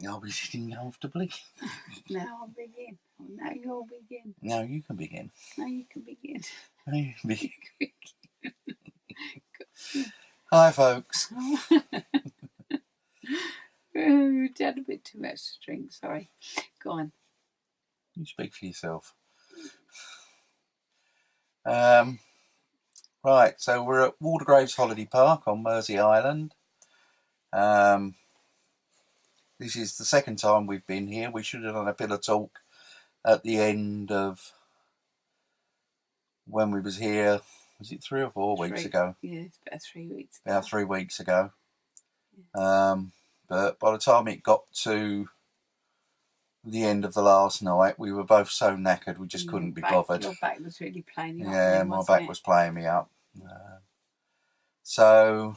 I'll be sitting comfortably. Now I'll begin. Oh, now you'll begin. Now you can begin. Now you can begin. Now you can begin. Hi, folks. We had a bit too much to drink, sorry. Go on. You speak for yourself. Right, so we're at Waldegraves Holiday Park on Mersey Island. This is the second time we've been here. We should have done a bit of talk at the end of when we was here. Was it 3 or 4 weeks ago? Yeah, it's about 3 weeks ago. About 3 weeks ago. But by the time it got to the end of the last night, we were both so knackered we just couldn't be bothered. Your back was really playing you up. Yeah, my back was playing me up. So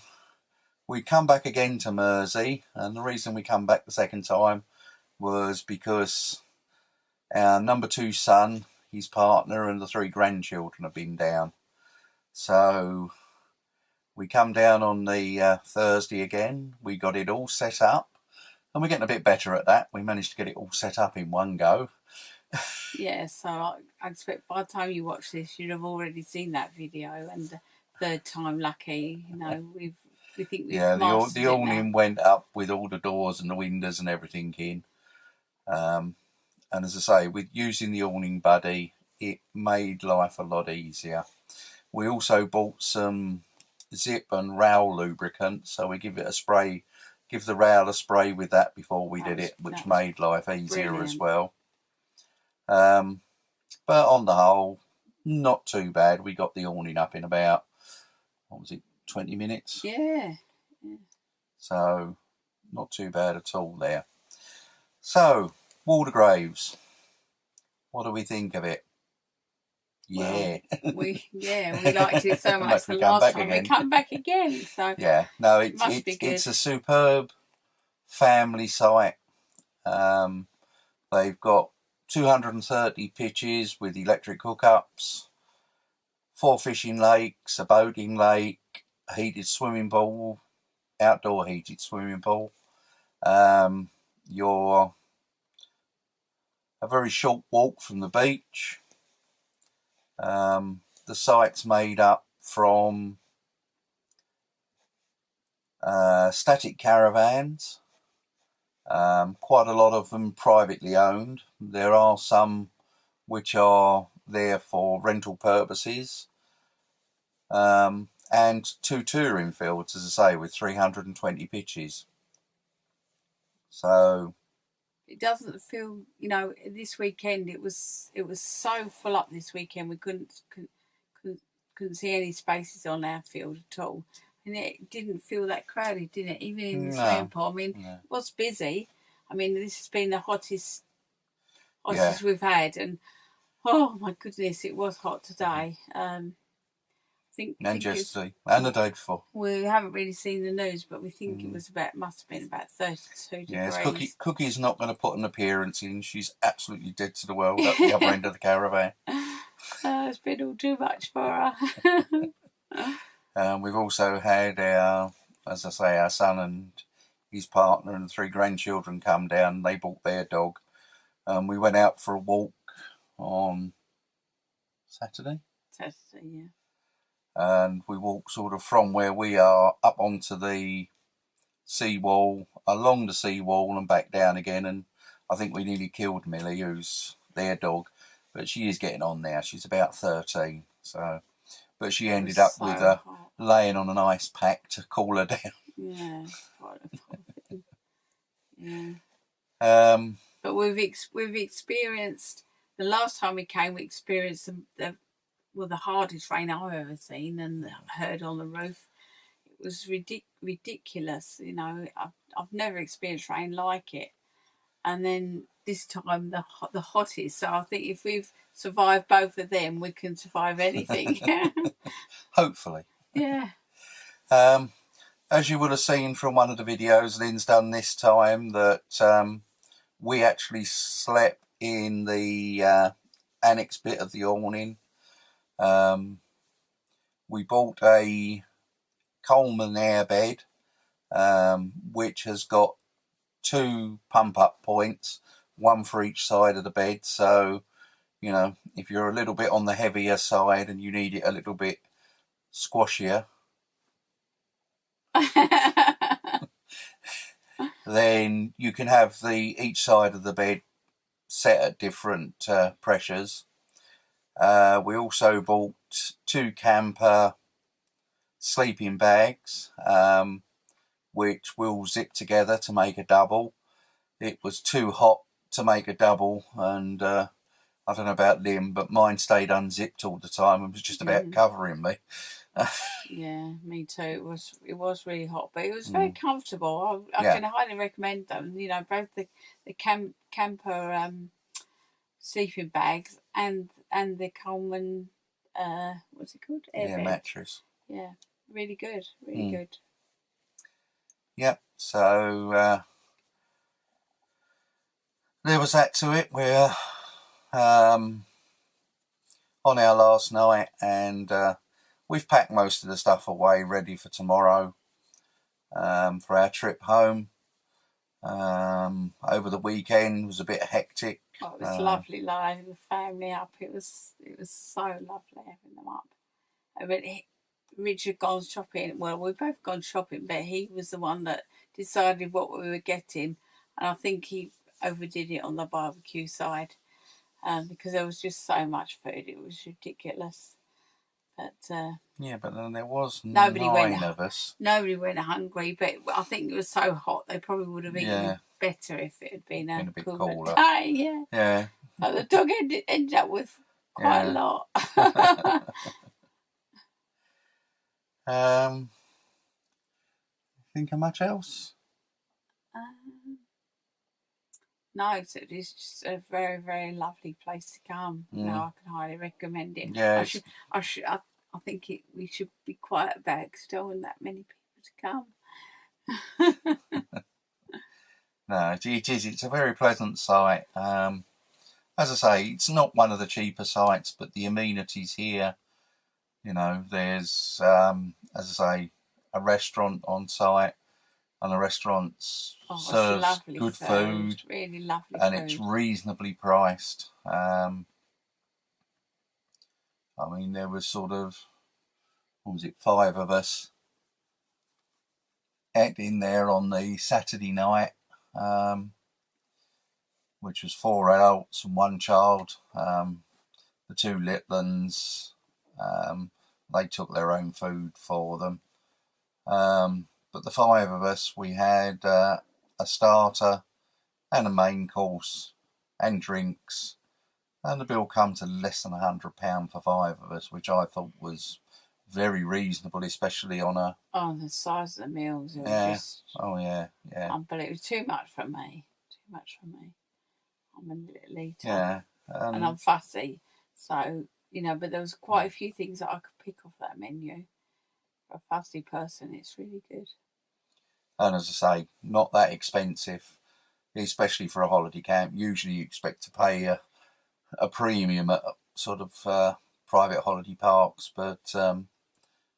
we come back again to Mersey, and the reason we come back the second time was because our number 2 son, his partner, and the 3 grandchildren have been down. So we come down on the Thursday again. We got it all set up, and we're getting a bit better at that. We managed to get it all set up in one go. Yeah, so I expect by the time you watch this, you'd have already seen that video, and the third time lucky, you know, we think we've mastered the awning went up with all the doors and the windows and everything in. And as I say, with using the awning buddy, it made life a lot easier. We also bought some Zip and Rowell lubricant, so we give it a spray, give the Rowell a spray with that before we did it, which made life easier as well. But on the whole, not too bad. We got the awning up in about, what was it, 20 minutes? Yeah. So, not too bad at all there. So, Waldegraves, what do we think of it? Yeah. Well, we liked it so much the last time. We come back again. So yeah, no, it's a superb family site. They've got 230 pitches with electric hookups, 4 fishing lakes, a boating lake, a heated swimming pool, outdoor heated swimming pool. You're a very short walk from the beach. The site's made up from static caravans, quite a lot of them privately owned. There are some which are there for rental purposes, and 2 touring fields, as I say, with 320 pitches. So it doesn't feel, you know, this weekend it was so full up this weekend. We couldn't see any spaces on our field at all, and it didn't feel that crowded, did it? Even in the swimming pool. I mean, it was busy. I mean, this has been the hottest we've had, and oh my goodness, it was hot today. And yesterday and the day before. We haven't really seen the news, but we think it was must have been about 32 degrees. Yes, Cookie's not going to put an appearance in. She's absolutely dead to the world at the other end of the caravan. It's been all too much for her. We've also had as I say, our son and his partner and 3 grandchildren come down. They brought their dog. We went out for a walk on Saturday. Saturday, yeah. And we walked sort of from where we are up onto the seawall, along the seawall and back down again. And I think we nearly killed Millie, who's their dog, but she is getting on now. She's about 13, so. But she ended up with laying on an ice pack to cool her down. Yeah, yeah. But we've experienced, the last time we came, we experienced the hardest rain I've ever seen and heard on the roof. It was ridiculous, you know. I've never experienced rain like it, and then this time the hottest. So I think if we've survived both of them, we can survive anything. Hopefully. Yeah. As you would have seen from one of the videos Lynn's done this time, that we actually slept in the annex bit of the awning. We bought a Coleman airbed, which has got 2 pump-up points, one for each side of the bed. So, you know, if you're a little bit on the heavier side and you need it a little bit squashier, then you can have each side of the bed set at different pressures. We also bought 2 camper sleeping bags, which will zip together to make a double. It was too hot to make a double, and I don't know about Liam, but mine stayed unzipped all the time and was just about covering me. Yeah, me too. It was really hot, but it was very comfortable. I can highly recommend them. You know, both the camper sleeping bags and the Coleman what's it called? Airbed. Mattress. Yeah, really good, really good. Yep. So there was that to it. We're on our last night, and we've packed most of the stuff away, ready for tomorrow, for our trip home. Over the weekend was a bit hectic. Oh, it was lovely lining the family up. It was so lovely having them up. I mean, Richard had gone shopping. Well, we've both gone shopping, but he was the one that decided what we were getting, and I think he overdid it on the barbecue side, because there was just so much food. It was ridiculous. But but then there was nobody 9 of us. Nobody went hungry, but I think it was so hot they probably would have eaten better if it had been a bit cooler day. Yeah. But the dog ended up with quite a lot. Think of much else? No, it's just a very, very lovely place to come. You know, I can highly recommend it. Yeah, I think we should be quiet about it because I don't want that many people to come. No, it is. It's a very pleasant site. As I say, it's not one of the cheaper sites, but the amenities here, you know, there's, as I say, a restaurant on site, and the restaurant serves good food, really lovely and food. It's reasonably priced. I mean, there was sort of, 5 of us out in there on the Saturday night, which was 4 adults and 1 child. The 2 Litlands, they took their own food for them. But the 5 of us, we had a starter and a main course and drinks, and the bill come to less than £100 for 5 of us, which I thought was very reasonable, especially on a... Oh, the size of the meals. It was just... Oh, yeah. But it was too much for me. I'm a little eater. Yeah. And I'm fussy. So, you know, but there was quite a few things that I could pick off that menu. For a fussy person, it's really good. And as I say, not that expensive, especially for a holiday camp. Usually you expect to pay a premium at sort of private holiday parks, but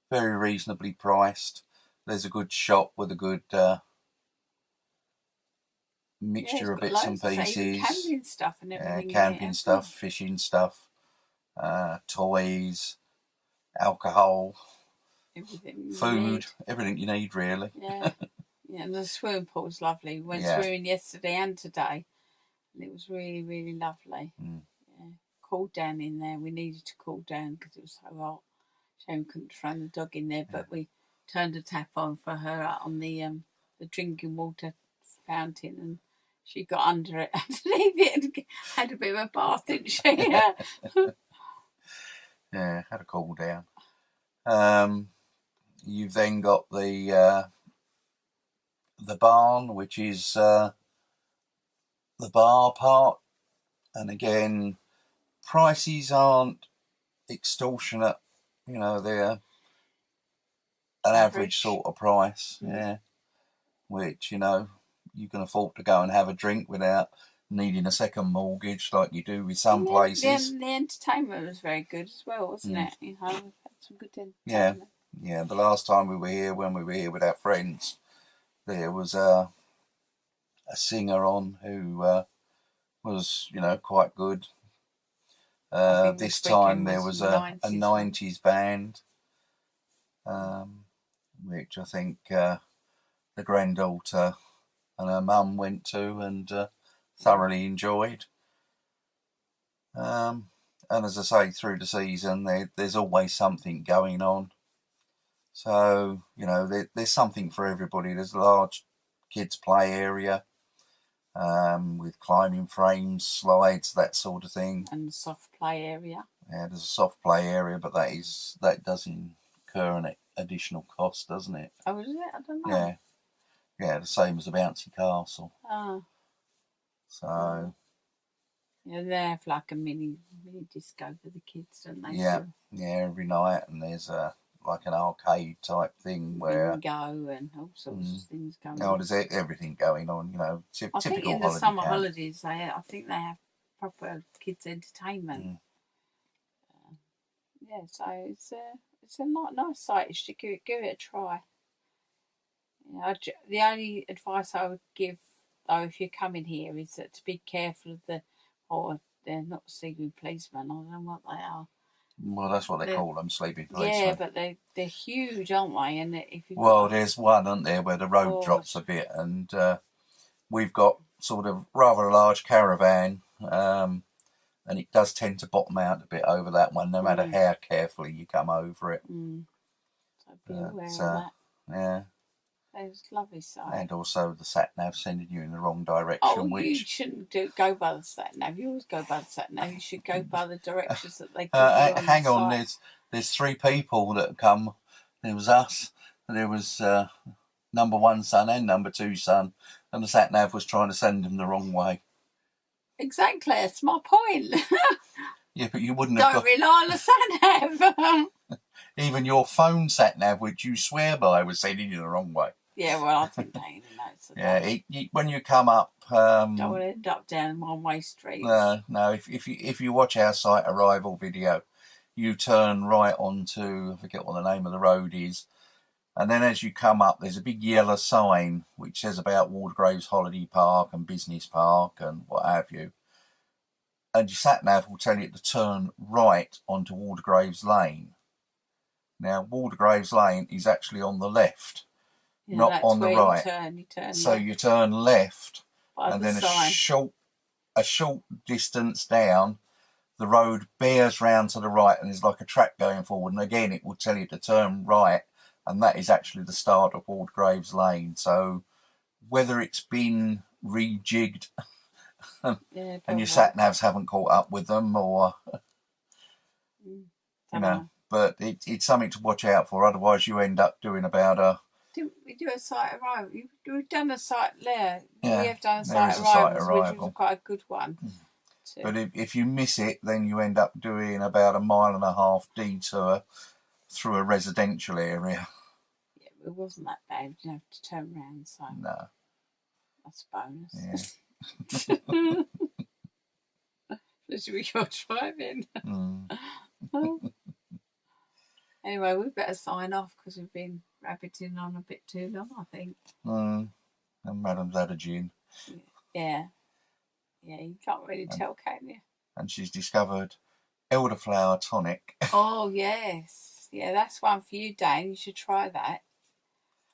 very reasonably priced. There's a good shop with a good mixture of bits and pieces. Camping stuff and everything. Camping stuff, fishing stuff, toys, alcohol, food, everything you need really. Yeah. Yeah, and the swimming pool's lovely. We went swimming yesterday and today, and it was really, really lovely. Yeah, cooled down in there. We needed to cool down because it was so hot. Shame we couldn't throw the dog in there, but we turned a tap on for her on the drinking water fountain, and she got under it underneath it and had a bit of a bath, didn't she? Yeah, had a cool down. You've then got the barn, which is the bar part, and again, prices aren't extortionate. You know, they're an average sort of price. Yeah, which, you know, you can afford to go and have a drink without needing a second mortgage like you do with some places. The entertainment was very good as well, wasn't it? You know, we had some good entertainment. Yeah. The last time we were here, when we were here with our friends, there was a a singer on who was, you know, quite good. This time there was a 90s band, which I think the granddaughter and her mum went to and thoroughly enjoyed. And as I say, through the season, there's always something going on. So, you know, there's something for everybody. There's a large kids' play area with climbing frames, slides, that sort of thing. And soft play area. Yeah, there's a soft play area, but that does incur an additional cost, doesn't it? Oh, is it? I don't know. Yeah. Yeah, the same as a bouncy castle. Oh. So. Yeah, they have like a mini disco for the kids, don't they? Yeah, yeah, every night, and there's like an arcade type thing where bingo and all sorts of things going on. Oh, there's everything going on, you know. I think in the summer holidays, I think they have proper kids entertainment. Yeah, so it's a nice site. You should give it a try. The only advice I would give, though, if you're coming here, is that to be careful of they're not sleeping policemen. I don't know what they are. Well, that's what they call them, sleeping policemen. Yeah, but they're huge, aren't they? And there's one, aren't there, where the road drops a bit, and we've got sort of rather a large caravan, and it does tend to bottom out a bit over that one, no matter how carefully you come over it. So be aware of that. Yeah. It's lovely sight. And also the sat-nav sending you in the wrong direction. Oh, you shouldn't go by the sat-nav. You always go by the sat-nav. You should go by the directions that they give you on hang on, there's 3 people that have come. There was us, and there was number 1 son and number 2 son, and the sat-nav was trying to send them the wrong way. Exactly, that's my point. Yeah, but you wouldn't have rely on the sat-nav. Even your phone sat-nav, which you swear by, was sending you the wrong way. Yeah, well, I think they notice that. Yeah, when you come up, don't want to end up down one-way streets. No. If you watch our site arrival video, you turn right onto, I forget what the name of the road is, and then as you come up, there's a big yellow sign which says about Wardgraves Holiday Park and Business Park and what have you. And your sat-nav will tell you to turn right onto Wardgraves Lane. Now, Wardgraves Lane is actually on the left. Yeah, not on the right. You turn so left. You turn left, and then sign. a short distance down, the road bears round to the right, and there's like a track going forward. And again, it will tell you to turn right, and that is actually the start of Wardgraves Lane. So whether it's been rejigged and your sat navs haven't caught up with them, or you know, but it's something to watch out for. Otherwise, you end up doing about a. We do a site arrival. We've done a site there. Yeah, we have done a site arrival, which was quite a good one. But if you miss it, then you end up doing about a 1.5 mile detour through a residential area. Yeah, it wasn't that bad. You didn't have to turn around, so no, that's a bonus. Yeah. Especially with your driving. Anyway, we better sign off because we've been rabbiting on a bit too long, I think. And Madam's had a gin. Yeah. Yeah, you can't really tell, can you? And she's discovered elderflower tonic. Oh, yes. Yeah, that's one for you, Dan. You should try that. I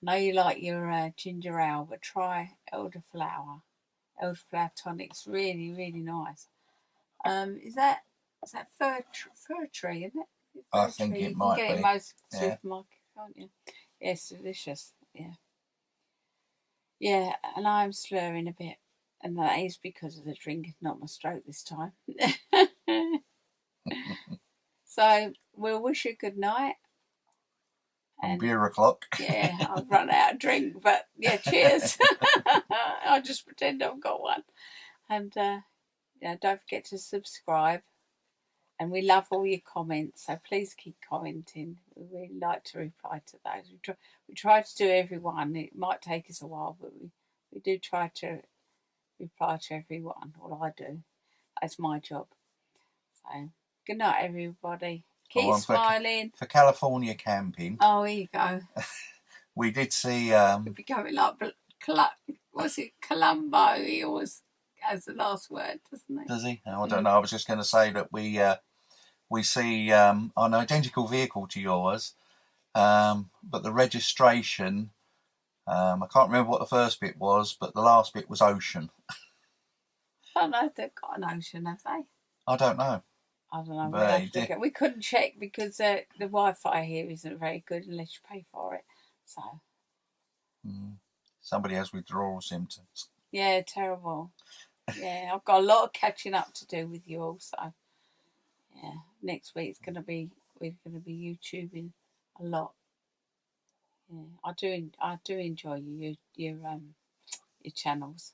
know you like your ginger ale, but try elderflower. Elderflower tonic's really, really nice. Is that fir tree, isn't it? I think it might be. You can get it in most supermarkets, can't you? Yeah, it's delicious. Yeah. Yeah, and I'm slurring a bit. And that is because of the drink, not my stroke this time. So we'll wish you good night. And beer o'clock. Yeah, I've run out of drink, but yeah, cheers. I'll just pretend I've got one. And don't forget to subscribe. And we love all your comments, so please keep commenting. We really like to reply to those. We try to do every one. It might take us a while, but we do try to reply to everyone. All I do. That's my job. So, good night, everybody. Keep smiling. For California camping. Oh, here you go. We did see... We're becoming like what's it, Columbo? He always has the last word, doesn't he? Does he? Oh, I don't know. I was just going to say that we see an identical vehicle to yours, but the registration. I can't remember what the first bit was, but the last bit was ocean. I don't know if they've got an ocean, have they? I don't know. I don't know. But We'll have to look at. We couldn't check because the Wi-Fi here isn't very good unless you pay for it. So. Somebody has withdrawal symptoms. Yeah, terrible. Yeah, I've got a lot of catching up to do with you also. Yeah, next week's we're going to be YouTubing a lot. Yeah, I do enjoy your channels.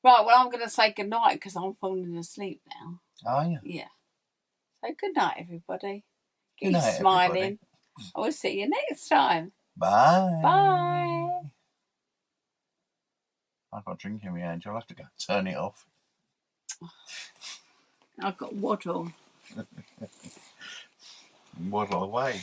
Right, well, I'm going to say good night because I'm falling asleep now. Are you? Yeah. So good night, everybody. Good night, smiling. everybody. I will see you next time. Bye. Bye. I've got a drink in my hand. You'll have to go turn it off. I've got waddle. Waddle away.